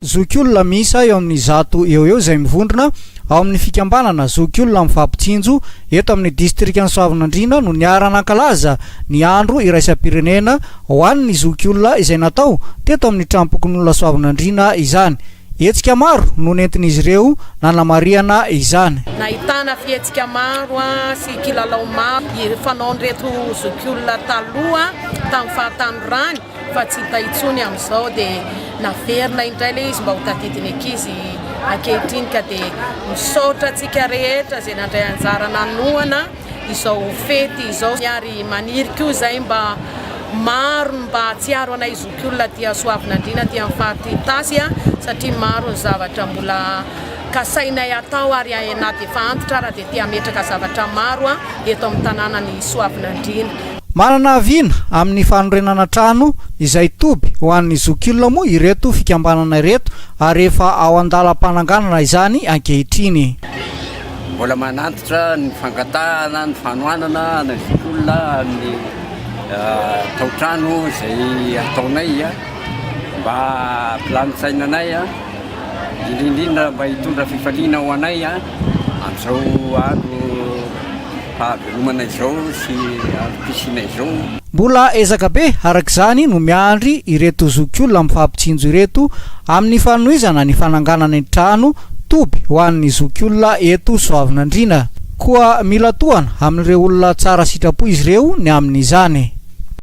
Zokiolona misa eo amin'ny zato eo izay mivondrona ao amin'ny fikambanana Zokiolona amin'ny fampitsinjo eto amin'ny distrikt'ny Soavinandriana no niara-nankalaza ny andro iraisam-pirenena ho an'ny Zokiolona izay natao teto amin'ny trampokon'olona Soavinandriana izany. Hetsika maro no nentin'izy ireo nanamariana izany. Nahitana fihetsika maro sy kilalao maro fanaon'ireto Zokiolona taloha tamin'ny fahatanorany fa tsy hita intsony amin'izao dia naverina indray ilay izy mba ho tadidiny ankizy ankehitriny ka dia misaotra antsika rehetra izay nandray anjara nanoana izao fety izao. Miary maniry koa izay mba maro mba tsiaro anay Zokiolona dia Soavinandriana dia amin'ny fahaty satria maro ny zavatra mbola kasainay atao ary anaty efa antitra raha dia tia metraka zavatra maro eto amin'ny tanànany Soavinandriana. Manana viana amin'ny fanorenana trano izay toby ho an'ny Zokiolona moa ireto fikambanana ireto ary efa ao andalam-pananganana izany ankehitriny. Mbola manantitra ny fangatahana ny fanoanana ny Zokiolona amin'ny tao-trano izay ataonay mba pilani-tsainanay indrindra mba hitondra fifaliana ho anay amin'izao andro fahavelomana izao sy pisina izao. Mbola ezaka be arak'izany no miandry ireto Zokiolona amin'ny fampitsinjo ireto amin'ny fanoizana ny fananganana ny trano toby ho an'ny Zokiolona eto Soavinandriana. Koa mila tohana amin'ireo olona tsara sitrapo izy ireo ny amin'izany.